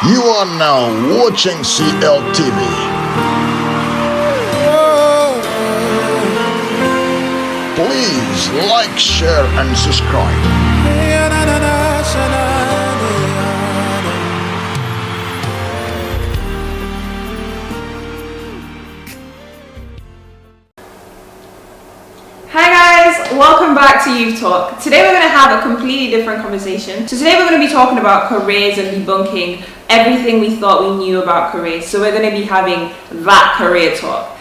You are now watching CLTV. Please like, share, and subscribe. Hi guys, welcome back to Youth Talk. Today we're going to have a completely different conversation. So today we're going to be talking about careers and debunking everything we thought we knew about careers. So we're going to be having that career talk.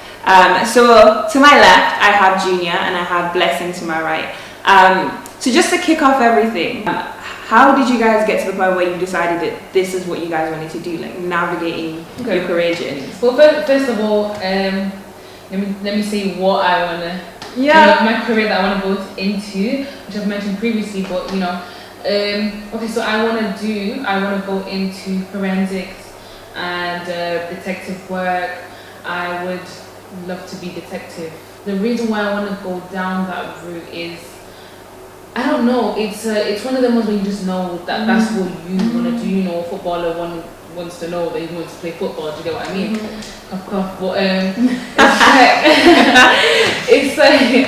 So to my left I have Junior and I have Blessing to my right. So just to kick off everything, how did you guys get to the point where you decided that this is what you guys wanted to do, like navigating your career journeys? Well, first of all, let me say what I want to, my career that I want to go into, which I've mentioned previously, but okay, so I want to go into forensics and detective work. I would love to be detective. The reason why I want to go down that route is, I don't know, it's one of the ones where you just know that that's what you want to do. You know, a footballer wants to know that he wants to play football. Do you get what I mean? Cough. But it's like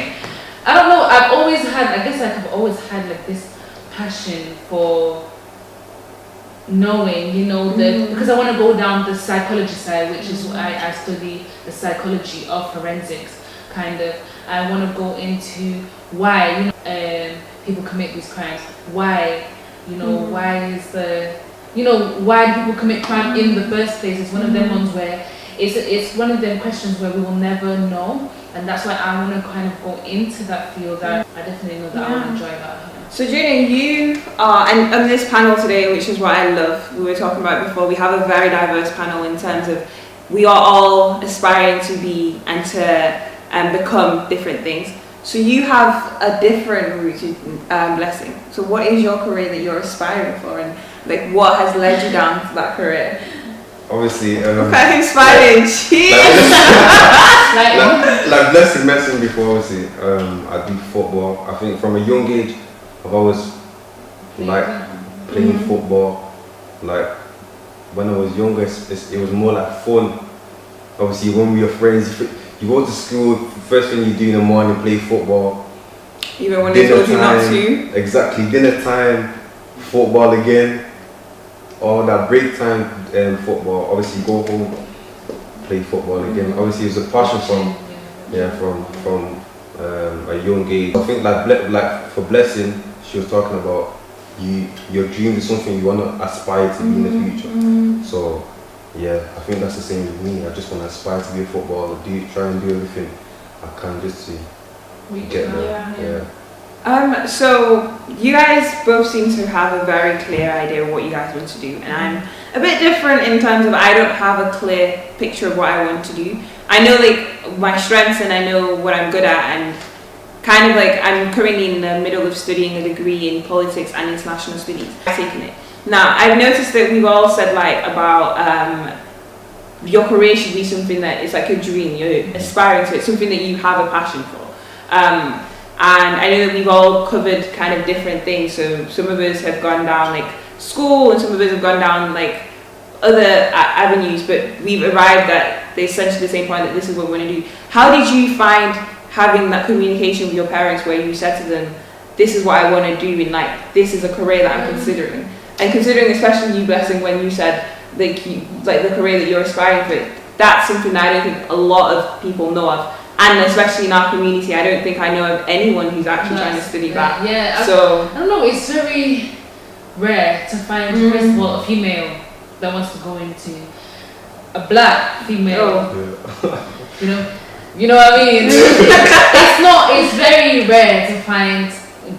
I don't know. I've always had like this passion for knowing, because I want to go down the psychology side, which is why I study the psychology of forensics. Kind of, I want to go into why people commit these crimes. Why, why do people commit crime in the first place? It's one of them ones where it's one of them questions where we will never know, and that's why I want to kind of go into that field. I definitely know that I want to enjoy that. So Junior, you are, and on this panel today, which is what I love, we were talking about before, we have a very diverse panel in terms of we are all aspiring to be and to become different things. So you have a different route to Blessing. So what is your career that you're aspiring for, and like what has led you down to that career? Obviously, inspiring. like Blessing mentioned before, obviously, I do football. I think from a young age, I've always liked playing football. Like when I was younger, it was more like fun. Obviously, when we were friends, you go to school, first thing you do in the morning, play football. Even when they told you not to. Exactly, dinner time, football again. Or that break time, football. Obviously, go home, play football again. Obviously, it was a passion from a young age. I think like for Blessing, she was talking about your dream is something you want to aspire to be in the future. So yeah, I think that's the same with me. I just want to aspire to be a footballer, try and do everything I can just to get there. So you guys both seem to have a very clear idea of what you guys want to do, and I'm a bit different in terms of I don't have a clear picture of what I want to do. I know like my strengths and I know what I'm good at, and kind of like I'm currently in the middle of studying a degree in politics and international studies. I've taken it. Now I've noticed that we've all said like about your career should be something that is like a dream, you're aspiring to it, something that you have a passion for. And I know that we've all covered kind of different things. So some of us have gone down like school, and some of us have gone down like other avenues, but we've arrived at essentially the same point that this is what we want to do. How did you find having that communication with your parents where you said to them, this is what I want to do, and like this is a career that I'm considering? And considering especially you, Blessing, when you said like the career that you're aspiring for, that's something that I don't think a lot of people know of. And especially in our community, I don't think I know of anyone who's actually trying to study that. Yeah, so I don't know, it's very rare to find, first of all, a female that wants to go into a black female. You know what I mean? It's very rare to find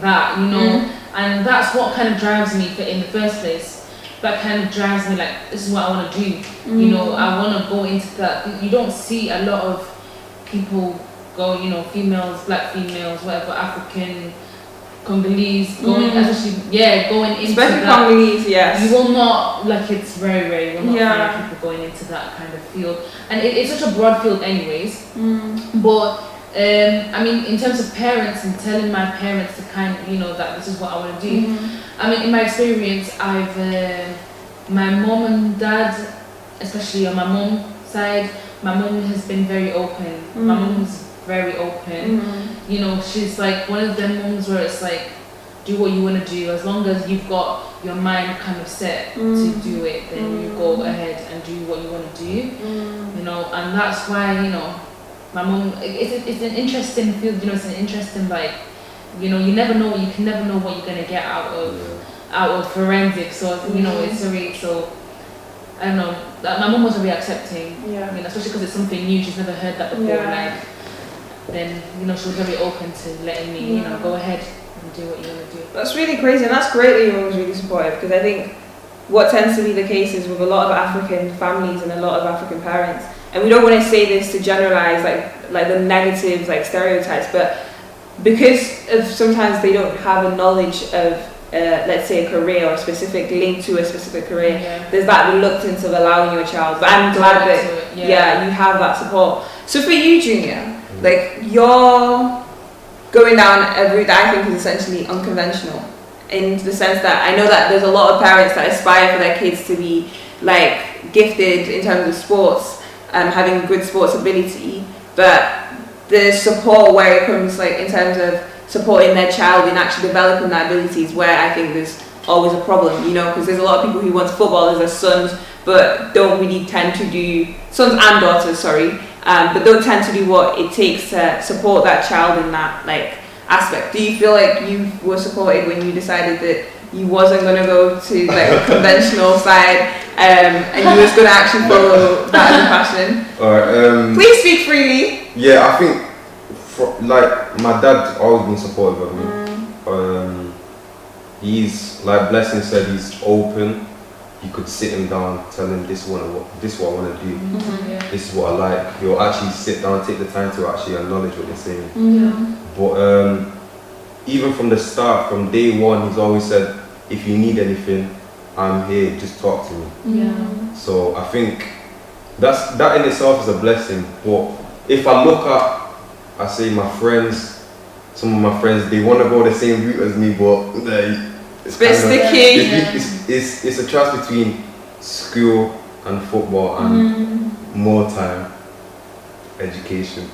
that, and that's what kind of drives me in the first place. That kind of drives me like, this is what I want to do. I want to go into that. You don't see a lot of people go, females, black females, whatever, African, Congolese, going into especially that. Congolese, yes. You will not, it's very rare, you will not find people going into that kind of field. And it's such a broad field anyways. But, in terms of parents and telling my parents to that this is what I want to do. In my experience, I've my mom and dad, especially on my mom's side, my mom has been very open. My mom's very open. You know, she's like one of them moms where it's like, do what you want to do. As long as you've got your mind kind of set to do it, then you go ahead and do what you want to do. You know, and that's why, you know, my mom, it's an interesting field, you know, it's an interesting, like, you know, you can never know what you're going to get out of forensics. So, you know, it's very, so, I don't know, my mom was very accepting. I mean, especially because it's something new, she's never heard that before, like, then, you know, she was very open to letting me, you know, go ahead and do what you want to do. That's really crazy, and that's great that your mum was really supportive, because I think what tends to be the case is with a lot of African families and a lot of African parents, and we don't want to say this to generalize like the negatives, like stereotypes, but because of sometimes they don't have a knowledge of let's say a career or a specific link to a specific career, there's that reluctance of allowing your child, but I'm glad that you have that support. So for you, Junior, like you're going down a route that I think is essentially unconventional, in the sense that I know that there's a lot of parents that aspire for their kids to be like gifted in terms of sports, having good sports ability, but the support where it comes like in terms of supporting their child in actually developing that ability is where I think there's always a problem, you know, because there's a lot of people who want footballers as sons but don't really tend to do, sons and daughters, sorry, but don't tend to do what it takes to support that child in that like aspect. Do you feel like you were supported when you decided that you wasn't going to go to like a conventional side and you was going to actually follow that as a passion? Alright, please speak freely. Yeah, I think like my dad's always been supportive of me. He's like Blessing said, he's open. You could sit him down, tell him this is what I want to do. This is what I like. He'll actually sit down, take the time to actually acknowledge what you're saying. But even from the start, from day one, he's always said, if you need anything, I'm here, just talk to me. So I think that in itself is a blessing. But if I look at, I say my friends, some of my friends, they want to go the same route as me, but it's bit sticky. It's a choice between school and football and more time, education.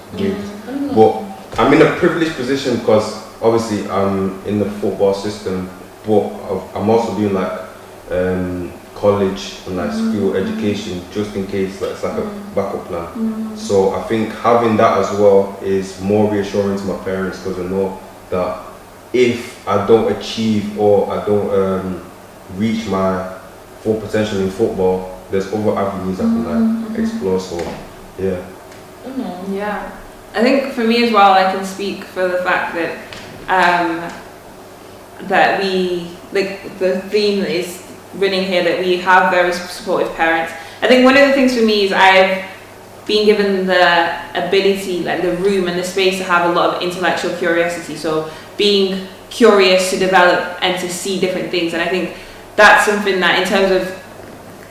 But I'm in a privileged position because obviously I'm in the football system, but I'm also doing like college and like school education just in case, like it's like a backup plan. So I think having that as well is more reassuring to my parents, because I know that if I don't achieve or I don't reach my full potential in football, there's other avenues I can like explore. So I think for me as well, I can speak for the fact that that we, like the theme is running here, that we have very supportive parents. I think one of the things for me is I've been given the ability, like the room and the space to have a lot of intellectual curiosity. So being curious to develop and to see different things. And I think that's something that in terms of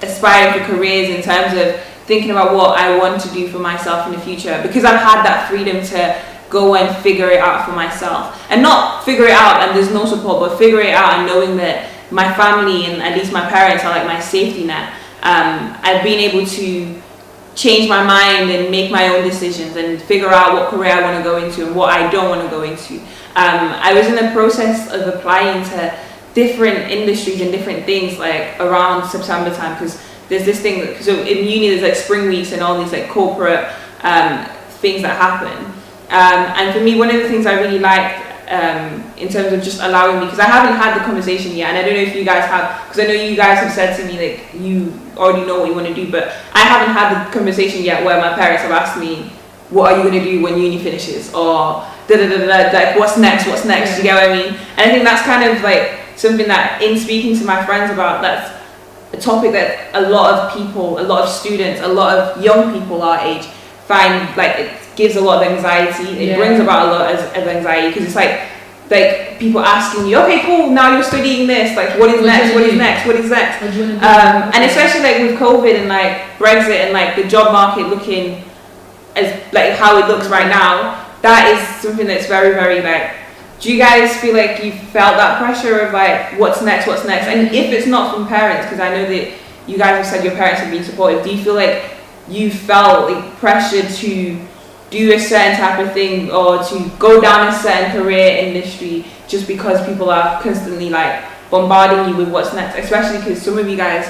aspiring for careers, in terms of thinking about what I want to do for myself in the future, because I've had that freedom to go and figure it out for myself, and not figure it out and there's no support, but figure it out and knowing that my family and at least my parents are like my safety net. I've been able to change my mind and make my own decisions and figure out what career I want to go into and what I don't want to go into. I was in the process of applying to different industries and different things like around September time, because there's this thing, so in uni there's like spring weeks and all these like corporate things that happen. And for me, one of the things I really liked in terms of just allowing me, because I haven't had the conversation yet, and I don't know if you guys have, because I know you guys have said to me like you already know what you want to do, but I haven't had the conversation yet where my parents have asked me, what are you going to do when uni finishes, or like what's next, do you get what I mean? And I think that's kind of like something that, in speaking to my friends about, that's a topic that a lot of people, a lot of students, a lot of young people our age find like it gives a lot of anxiety. It brings about a lot of anxiety, because it's like people asking you, okay, cool, now you're studying this, like what is next? And especially like with COVID and like Brexit and like the job market looking as like how it looks right now, that is something that's very, very like, do you guys feel like you felt that pressure of like what's next? And if it's not from parents, because I know that you guys have said your parents have been supportive. Do you feel like you felt like pressure to do a certain type of thing or to go down a certain career industry just because people are constantly like bombarding you with what's next, especially because some of you guys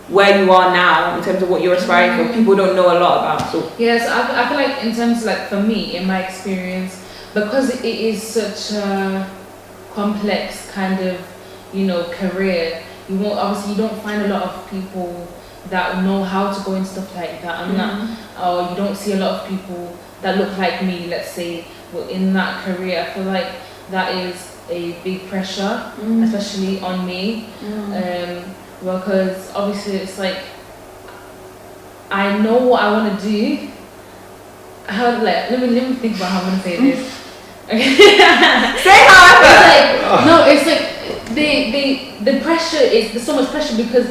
where you are now in terms of what you're aspiring for, people don't know a lot about. So yes, I feel like in terms of like for me, in my experience, because it is such a complex kind of, you know, career, you don't find a lot of people that know how to go into stuff like that. Or you don't see a lot of people that look like me, let's say, in that career. I feel like that is a big pressure, especially on me. Because obviously it's like, I know what I want to do. Let me think about how I'm going to say this. say however. It's like the pressure is, there's so much pressure because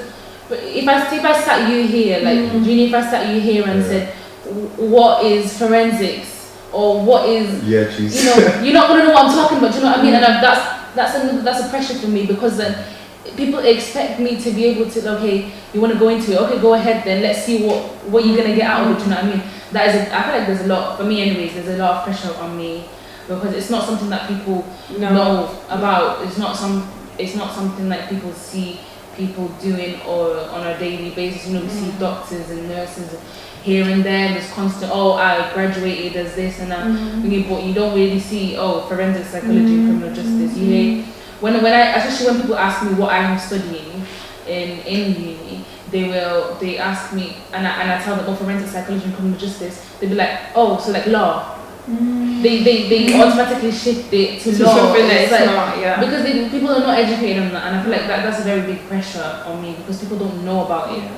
if I sat you here, like Junior, if I sat you here and said, what is forensics or what is, you know, you're not gonna know what I'm talking about. Do you know what I mean? And that's a pressure for me because then people expect me to be able to, okay, you want to go into it, okay, go ahead then, let's see what you're gonna get out of it. Do you know what I mean? I feel like there's a lot for me, anyways. There's a lot of pressure on me because it's not something that people know about. It's not something that people see people doing or on a daily basis. You know, we see doctors and nurses here and there. There's constant, I graduated as this and that. But you don't really see, forensic psychology and criminal justice. You hear when especially when people ask me what I am studying in uni, they ask me and I tell them, forensic psychology and criminal justice. They'll be like, so like law. They automatically shift it to law. It's like, because people are not educated on that, and I feel like that's a very big pressure on me because people don't know about it.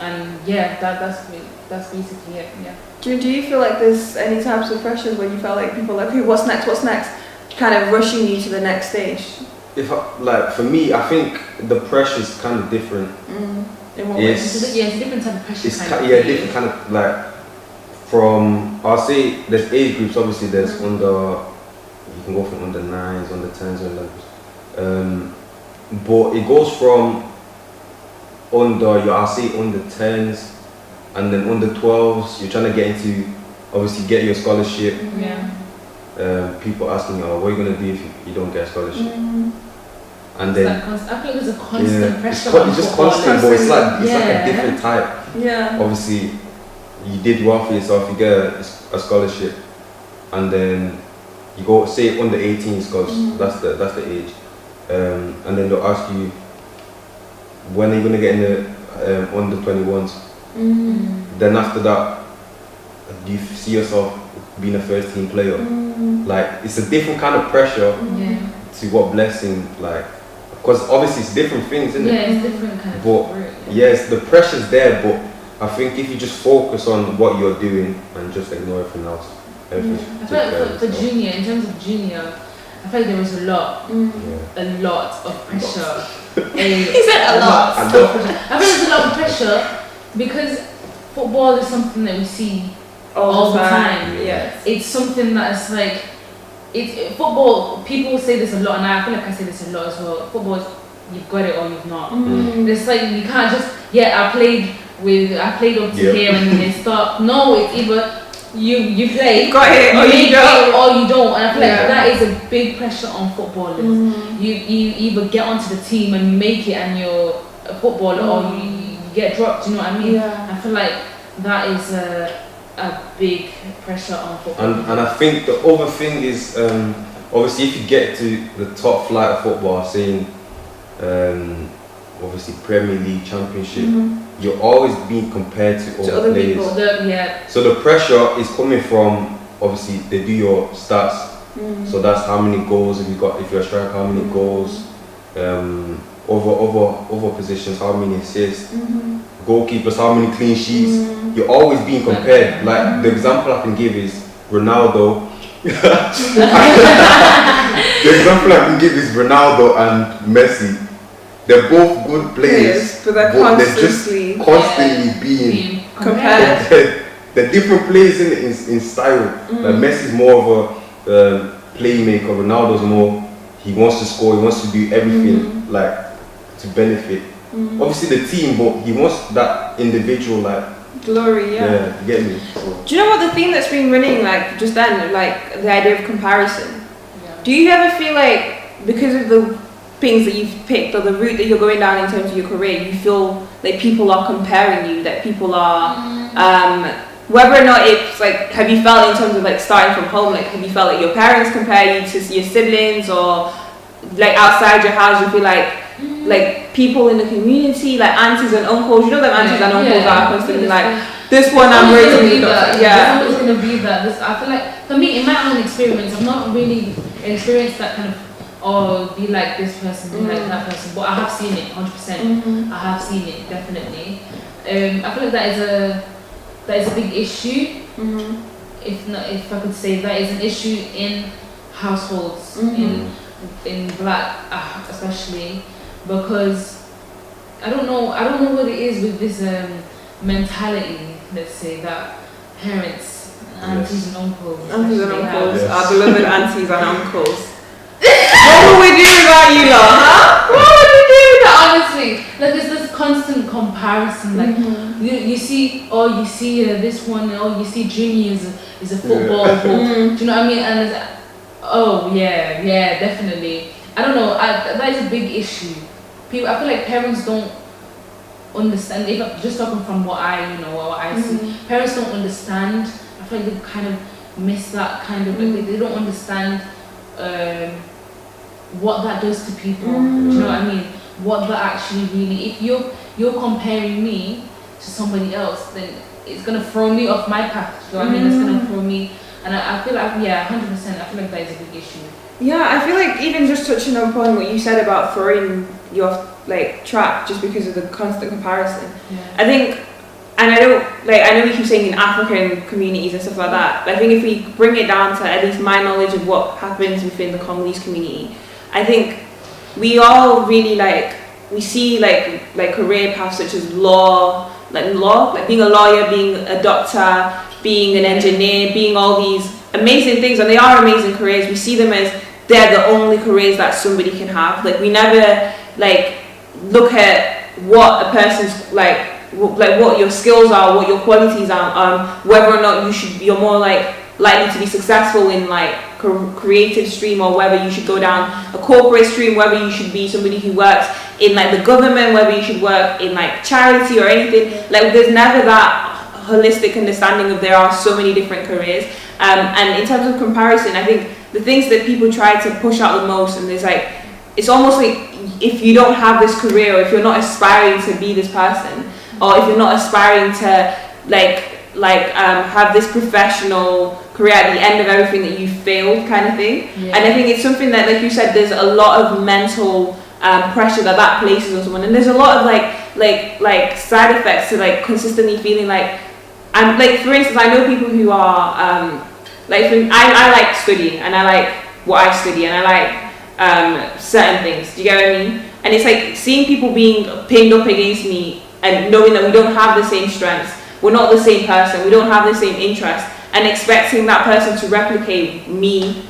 And that's basically it. Yeah. Do you feel like there's any types of pressures where you felt like people are like, okay, what's next, kind of rushing you to the next stage? For me, I think the pressure is kind of different. In what way? It's a different type of pressure. Different kind of like. From, I'll say there's age groups, obviously there's you can go from under 9s, under 10s, under but it goes from I'll say under 10s and then under 12s, you're trying to get into, obviously get your scholarship. People asking you, what are you going to do if you don't get a scholarship? And then I feel like there's a constant pressure. It's just constant, but it's like a different type. Obviously, you did well for yourself, you get a scholarship, and then you go, say under 18s, because that's the age, and then they'll ask you, when are you going to get in the under 21s? Then after that, do you see yourself being a first team player? Like, it's a different kind of pressure to what Blessing, like, because obviously it's different things, isn't it? It's different kind of work. Yes, the pressure's there, but I think if you just focus on what you're doing and just ignore everything else, I feel like for junior, in terms of junior, I feel like there was a lot of pressure. He said a lot. I feel like there's a lot of pressure because football is something that we see all the time. Yes. It's something that is like, football, people say this a lot, and I feel like I say this a lot as well. Football is, you've got it or you've not. It's like, you can't just, I played up to here and then stop. No, it's either you play, got it, or you don't. Or you don't. And I feel like that is a big pressure on footballers. You either get onto the team and you make it and you're a footballer, or you get dropped. You know what I mean? I feel like that is a big pressure on football. And I think the other thing is, obviously, if you get to the top flight of football, saying obviously Premier League, Championship, you're always being compared to other players. People. So the pressure is coming from, obviously, they do your stats. So that's how many goals have you got, if you're a striker, how many goals, over positions, how many assists, goalkeepers, how many clean sheets. You're always being compared. Like, the example I can give is Ronaldo. The example I can give is Ronaldo and Messi. They're both good players, but they're just constantly being compared. They're different players in style. Like, Messi's more of a playmaker. Ronaldo's more, he wants to score, he wants to do everything like to benefit obviously the team, but he wants that individual glory. Yeah, you get me. So. Do you know what the theme that's been running like just then, like the idea of comparison? Yeah. Do you ever feel like because of the things that you've picked or the route that you're going down in terms of your career, you feel like people are comparing you, that people are whether or not it's like, have you felt in terms of like starting from home, like have you felt like your parents compare you to your siblings, or like outside your house you feel like people in the community, like aunties and uncles, you know that aunties and uncles are constantly like, this one I'm raising. Yeah, it's always going to be that. I feel like, for me, in my own experience, I've not really experienced that kind of, or be like this person, be like that person, but I have seen it 100%. I have seen it definitely. I feel like that is a big issue. If I could say, that is an issue in households, in black especially, because I don't know what it is with this mentality, let's say, that parents, aunties and uncles, our Yes. beloved aunties and uncles. What would we do without you lot, huh? What would we do with that, honestly? Like, there's this constant comparison. Like, you see this one, you see Junior is a football coach. Do you know what I mean? And it's, oh yeah, definitely. I don't know. That is a big issue. I feel like parents don't understand. If I'm just talking from what I see, parents don't understand. I feel like they kind of miss that kind of. Like, they don't understand what that does to people. Do you know what I mean? What that actually really. If you're comparing me to somebody else, then it's gonna throw me off my path. Do you know what I mean? It's gonna throw me. And I feel like 100%. I feel like that is a big issue. Yeah, I feel like even just touching upon what you said about throwing you off like track just because of the constant comparison. Yeah. I think, and I know we keep saying in African communities and stuff like that, but I think if we bring it down to at least my knowledge of what happens within the Congolese community, I think we all really we see like career paths such as law, like being a lawyer, being a doctor, being an engineer, being all these amazing things, and they are amazing careers. We see them as they're the only careers that somebody can have. Like, we never look at what a person's like what your skills are, what your qualities are, whether or not you're more likely to be successful in creative stream, or whether you should go down a corporate stream, whether you should be somebody who works in the government, whether you should work in charity or anything. There's never that holistic understanding of there are so many different careers. And in terms of comparison, I think the things that people try to push out the most, and there's it's almost like if you don't have this career, or if you're not aspiring to be this person, or if you're not aspiring to have this professional career at the end of everything, that you failed kind of thing. Yeah. And I think it's something that, like you said, there's a lot of mental pressure that places on someone, and there's a lot of side effects to consistently feeling I'm for instance, I know people who are I like studying, and I like what I study, and I like certain things. Do you get what I mean? And it's seeing people being pinned up against me, and knowing that we don't have the same strengths, we're not the same person, we don't have the same interests, and expecting that person to replicate me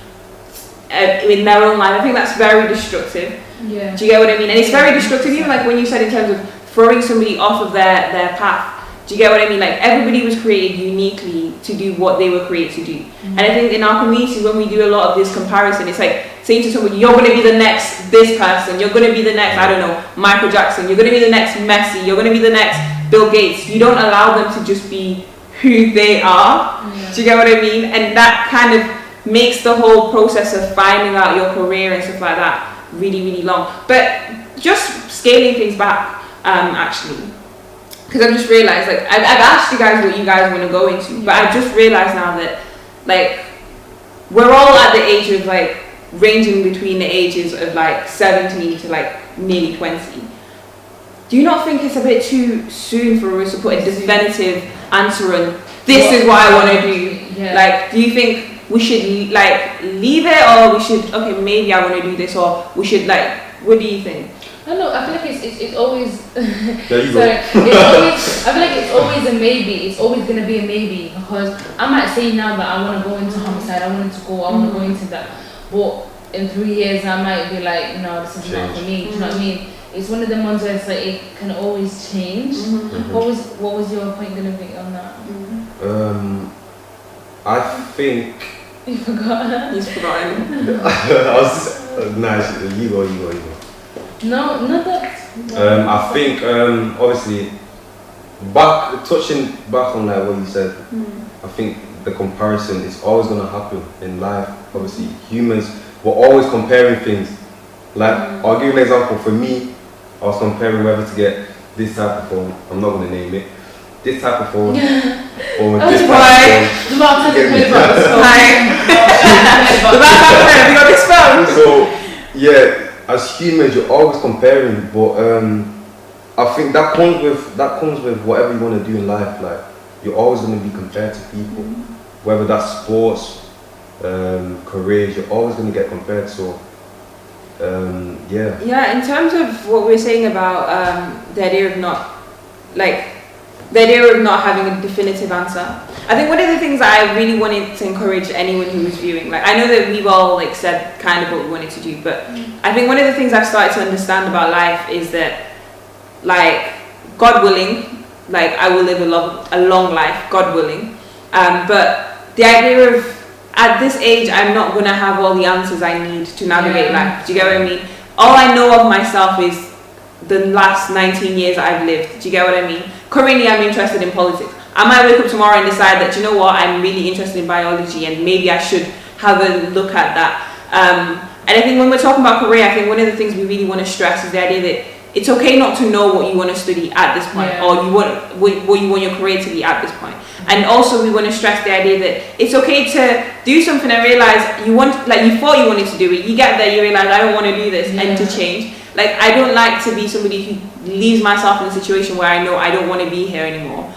in their own life. I think that's very destructive. Yeah. Do you get what I mean? And it's very destructive, even when you said in terms of throwing somebody off of their path. Do you get what I mean? Everybody was created uniquely to do what they were created to do. And I think in our communities, when we do a lot of this comparison, it's saying to somebody, you're going to be the next this person, you're going to be the next, I don't know, Michael Jackson, you're going to be the next Messi, you're going to be the next Bill Gates. You don't allow them to just be who they are. Yeah. Do you get what I mean? And that kind of makes the whole process of finding out your career and stuff like that really, really long. But just scaling things back, actually, because I've just realized, I've asked you guys what you guys want to go into, but I've just realized now that, we're all at the age of, ranging between the ages of, 17 to, nearly 20. Do you not think it's a bit too soon for us to put a definitive answer on, this is what I want to do? Yeah. Do you think we should, leave it, or we should, okay, maybe I want to do this, or we should, what do you think? I don't know. I feel like it's always. There you go. I feel like it's always a maybe. It's always gonna be a maybe, because I might say now that I want to go into homicide. I want to go into that. But in 3 years, I might be like, no, this is not for me. Do you know what I mean? it's one of the ones where it's like it can always change. What was your point gonna be on that? I think. You forgot. He's forgotten. I was just, you go. No, not that. I think obviously touching back on like what you said. I think the comparison is always gonna happen in life. Obviously, humans we're always comparing things. Like I'll give you an example. For me, I was comparing whether to get this type of phone. I'm not gonna name it. This type of phone or this type of phone. So yeah. As humans, you're always comparing, but I think that comes with whatever you want to do in life. Like you're always going to be compared to people, whether that's sports, careers. You're always going to get compared. So yeah. Yeah. In terms of what we're saying about the idea of not having a definitive answer. I think one of the things that I really wanted to encourage anyone who was viewing, like I know that we've all like said kind of what we wanted to do, but I think one of the things I've started to understand about life is that, like, God willing, like I will live a long life, God willing. But the idea of at this age, I'm not gonna have all the answers I need to navigate life. Do you get what I mean? All I know of myself is the last 19 years I've lived. Do you get what I mean? Currently, I'm interested in politics. I might wake up tomorrow and decide that, you know what, I'm really interested in biology and maybe I should have a look at that. And I think when we're talking about career, I think one of the things we really want to stress is the idea that it's okay not to know what you want to study at this point, or what you want your career to be at this point. And also we want to stress the idea that it's okay to do something and realize you thought you wanted to do it. You get there, you realize I don't want to do this, and to change. Like I don't like to be somebody who leaves myself in a situation where I know I don't want to be here anymore.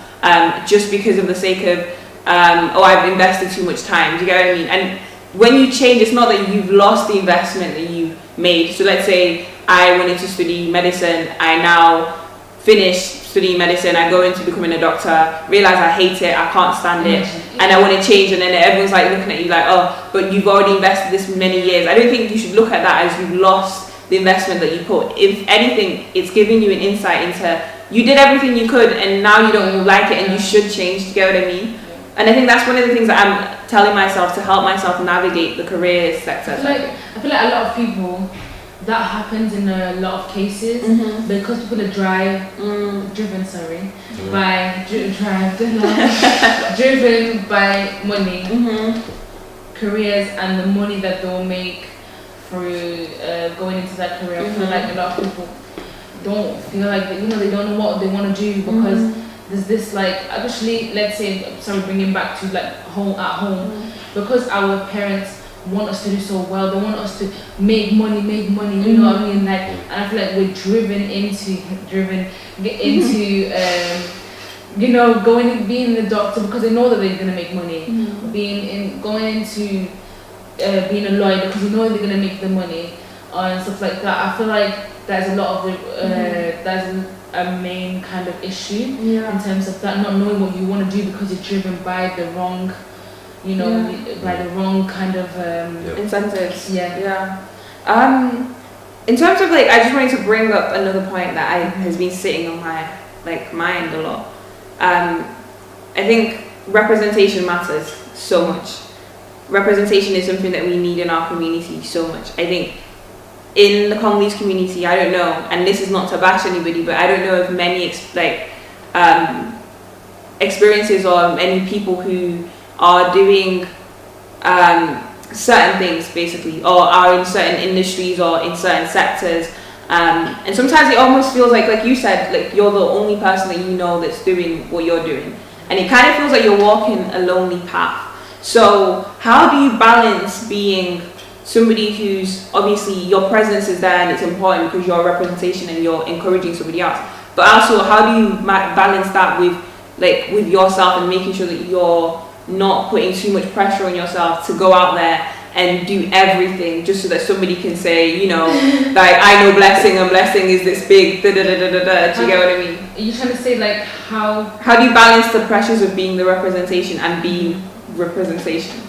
Just because of the sake of, I've invested too much time. Do you get what I mean? And when you change, it's not that you've lost the investment that you made. So let's say I wanted to study medicine. I now finish studying medicine. I go into becoming a doctor, realize I hate it, I can't stand it, and I want to change. And then everyone's like looking at you like, oh, but you've already invested this many years. I don't think you should look at that as you've lost the investment that you put. If anything, it's giving you an insight into you did everything you could and now you don't like it and you should change. Do you get what I mean? And I think that's one of the things that I'm telling myself to help myself navigate the career sector. I feel like a lot of people, that happens in a lot of cases because people are driven by money, careers, and the money that they'll make through going into that career. I feel like a lot of people don't feel like they don't know what they want to do because there's this like, especially let's say, bringing back to like home, because our parents want us to do so well, they want us to make money, you know what I mean? Like, and I feel like we're driven into being the doctor because they know that they're gonna make money, going into being a lawyer because you know they're gonna make the money and stuff like that. I feel like there's a lot of there's a main kind of issue in terms of that, not knowing what you want to do because you're driven by the wrong, by the wrong kind of incentives. In terms of like, I just wanted to bring up another point that has been sitting on my mind a lot. I think representation matters so much. Representation is something that we need in our community so much. I think in the Congolese community, I don't know, and this is not to bash anybody, but I don't know of many experiences or many people who are doing certain things basically, or are in certain industries or in certain sectors, and sometimes it almost feels like you said, like you're the only person that you know that's doing what you're doing, and it kind of feels like you're walking a lonely path. So how do you balance being somebody who's, obviously your presence is there and it's important because you're a representation and you're encouraging somebody else, but also how do you balance that with yourself and making sure that you're not putting too much pressure on yourself to go out there and do everything just so that somebody can say, like, I know blessing and blessing is this big do you get what I mean? Are you trying to say like how do you balance the pressures of being the representation and being representation?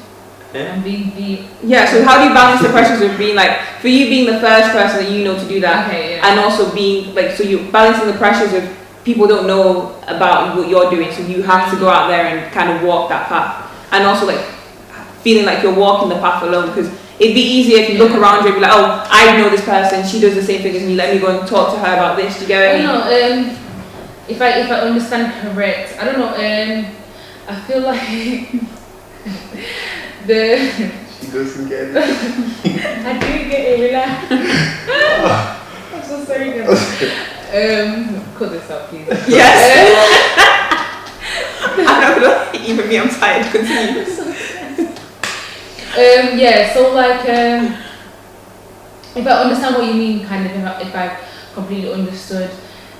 and being Yeah, so how do you balance the pressures of being like, for you being the first person that you know to do that, okay, yeah. and also being like, so you're balancing the pressures of people don't know about what you're doing, so you have to go out there and kind of walk that path, and also like feeling like you're walking the path alone, because it'd be easier if you look around you and be like, oh, I know this person, she does the same thing as me, let me go and talk to her about this. Do you get what I mean? If I understand correct, I don't know. I feel like She doesn't get it. I do get it, relax. I'm so sorry, guys. Cut this out, please. Yes. I don't know, even me, I'm tired. Continue. Yeah, so like, if I understand what you mean, kind of, if I completely understood,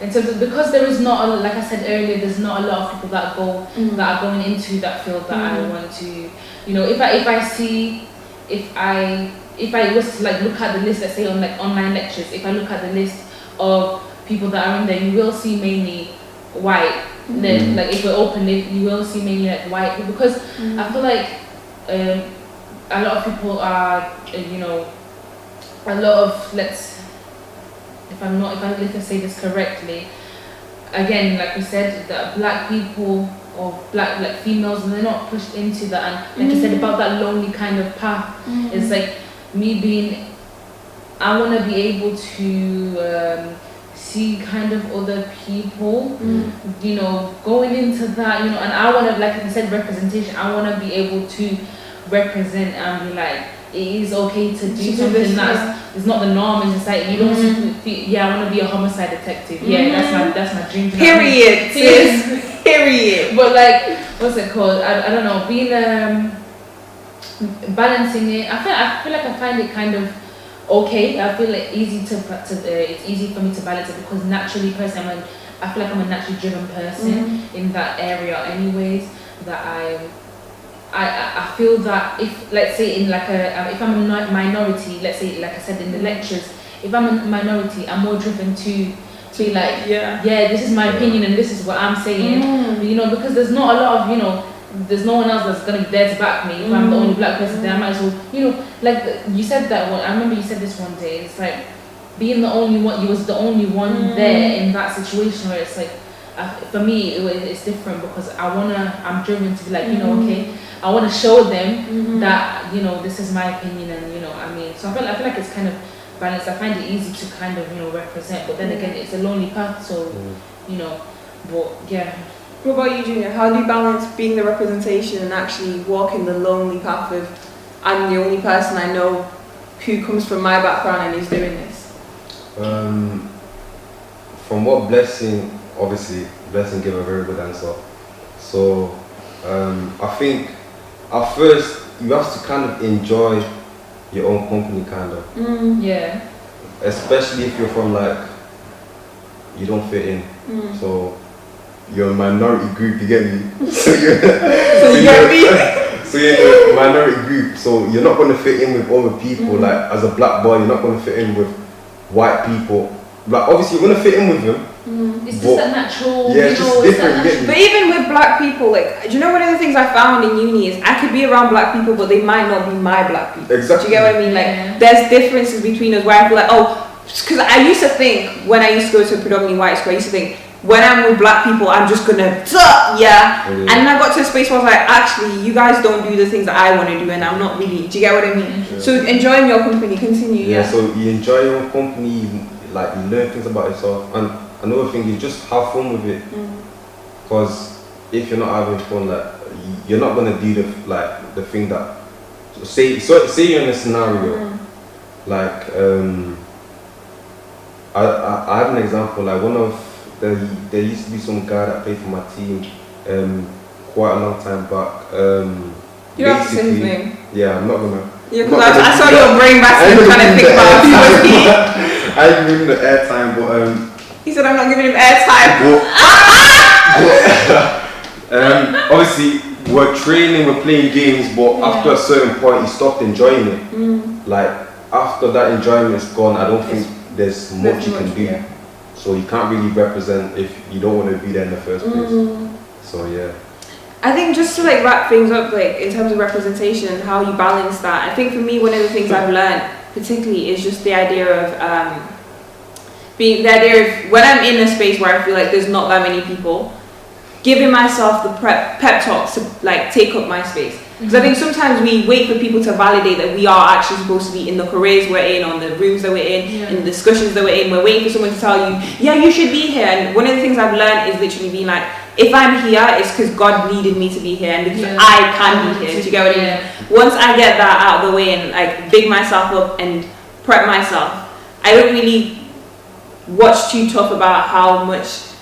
in terms of, because there is not, like I said earlier, there's not a lot of people that go, that are going into that field that I want to, you know, if I was to like look at the list, let's say on like online lectures, if I look at the list of people that are in there, you will see mainly white. Then like if we're open, you will see mainly like white, because I feel like a lot of people are, you know, a lot of, if I say this correctly, again, like we said, that black people or black like females, they're not pushed into that, and like you said about that lonely kind of path, it's like me being, I want to be able to see kind of other people, you know, going into that, you know, and I want to, like you said, representation. I want to be able to represent and be like, it is okay to do something that is not the norm in society. You don't feel, yeah, I want to be a homicide detective. Yeah, that's my dream. Period. Period. But like, what's it called? I don't know. Being balancing it. I feel like I find it kind of okay. I feel like it's easy for me to balance it, because naturally, personally, I feel like I'm a naturally driven person in that area, anyways. That I feel that if, let's say, in like if I'm a minority, let's say, like I said in the lectures, if I'm a minority, I'm more driven to be like, yeah, this is my opinion and this is what I'm saying, you know, because there's not a lot of, you know, there's no one else that's gonna be there to back me. If I'm the only black person there, I might as well, you know, like you said that one. I remember you said this one day. It's like being the only one. You was the only one there in that situation where it's like, for me, it's different, because I'm driven to be like, you know, okay, I want to show them that, you know, this is my opinion, and you know, I mean, so I feel like it's kind of balanced. I find it easy to kind of, you know, represent, but then again, it's a lonely path, so you know, but yeah. What about you, Junior? How do you balance being the representation and actually walking the lonely path of, I'm the only person I know who comes from my background and is doing this? From what Blessing, obviously, Blessing gave a very good answer. So, I think at first you have to kind of enjoy your own company, kind of. Yeah. Especially if you're from like, you don't fit in. So, you're a minority group, you get me? So you're in a minority group, so you're not going to fit in with other people. Like, as a black boy, you're not going to fit in with white people. Like, obviously you're going to fit in with them. It's just a natural, yeah, it's just different. But even with black people, like, do you know one of the things I found in uni is I could be around black people, but they might not be my black people. Exactly. Do you get what I mean? Like, there's differences between us where I feel like, oh, because I used to think, when I used to go to a predominantly white school, I used to think, when I'm with black people, I'm just gonna, and then I got to a space where I was like, actually, you guys don't do the things that I want to do, and I'm not really, do you get what I mean? Yeah. So enjoying your company, continue. Yeah, so you enjoy your own company, you learn things about yourself, and another thing is just have fun with it, because if you're not having fun, like, you're not gonna do the thing that, say you're in a scenario, like, I have an example, like there used to be some guy that played for my team quite a long time back. You don't have to say his name. Yeah, I'm not gonna. Yeah, because I saw your brain back and trying to think about who was he. I didn't give him the airtime, but he said I'm not giving him airtime. Obviously, we're training, we're playing games, but after a certain point, he stopped enjoying it. Like, after that enjoyment's gone, I don't think there's much you can do. Yeah. So you can't really represent if you don't want to be there in the first place. So yeah. I think just to like wrap things up, like in terms of representation and how you balance that, I think for me one of the things I've learned particularly is just the idea of when I'm in a space where I feel like there's not that many people, giving myself the pep talks to like take up my space. Because I think sometimes we wait for people to validate that we are actually supposed to be in the careers we're in, on the rooms that we're in the discussions that we're in. We're waiting for someone to tell you, yeah, you should be here. And one of the things I've learned is literally being like, if I'm here, it's because God needed me to be here and because I can be here. Do you get what I mean? Once I get that out of the way and like big myself up and prep myself, I don't really watch too tough about how much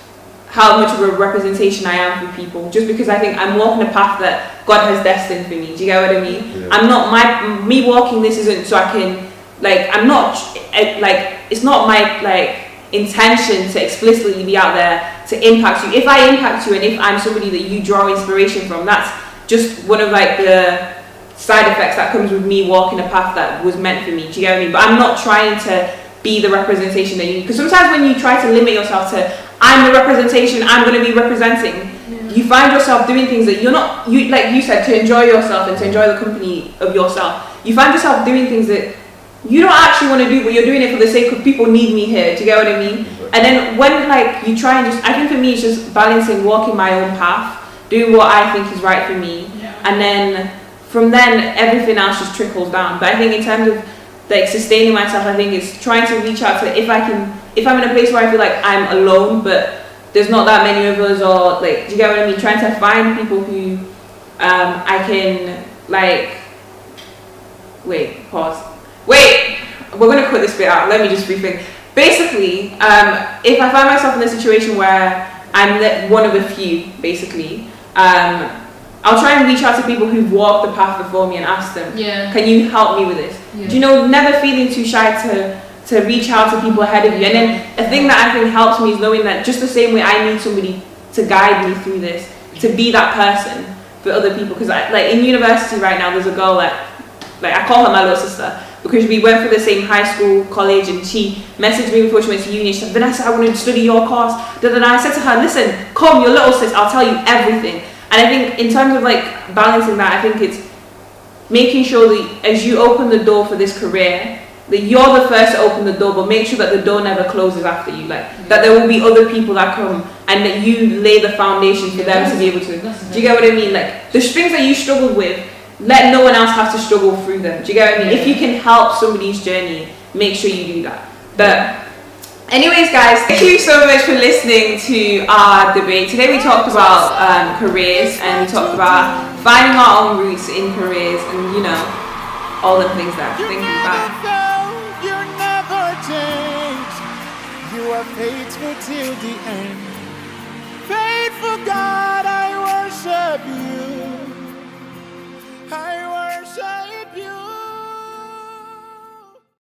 of a representation I am for people, just because I think I'm walking a path that God has destined for me. Do you get what I mean? Yeah. I'm not me walking this isn't so I can I'm not it's not my intention to explicitly be out there to impact you. If I impact you and if I'm somebody that you draw inspiration from, that's just one of the side effects that comes with me walking a path that was meant for me. Do you get what I mean? But I'm not trying to be the representation that you need, because sometimes when you try to limit yourself to I'm the representation, I'm going to be representing, you find yourself doing things that you're not, like you said, to enjoy yourself and to enjoy the company of yourself. You find yourself doing things that you don't actually want to do, but you're doing it for the sake of people need me here. Do you get what I mean? And then when you try and I think for me it's just balancing walking my own path, doing what I think is right for me, and then from then everything else just trickles down. But I think in terms of sustaining myself, I think it's trying to reach out to, if I'm in a place where I feel like I'm alone but there's not that many of us, or do you get what I mean, trying to find people who I can we're gonna cut this bit out, let me just rethink. Basically, if I find myself in a situation where I'm one of a few, basically, I'll try and reach out to people who've walked the path before me and ask them, can you help me with this? Do you know, never feeling too shy to reach out to people ahead of you. And then a thing that I think helps me is knowing that just the same way I need somebody to guide me through this, to be that person for other people. Because in university right now, there's a girl that I call her my little sister, because we went for the same high school, college, and she messaged me before she went to uni. She said, Vanessa, I want to study your course. And I said to her, listen, come, your little sis, I'll tell you everything. And I think in terms of balancing that, I think it's making sure that as you open the door for this career, that you're the first to open the door, but make sure that the door never closes after you. That there will be other people that come and that you lay the foundation for them to be able to. Do you get what I mean? The things that you struggled with, let no one else have to struggle through them. Do you get what I mean? If you can help somebody's journey, make sure you do that. But anyways, guys, thank you so much for listening to our debate. Today we talked about careers, and we talked about finding our own roots in careers, and all the things that. Thank you. Bye. You are faithful till the end.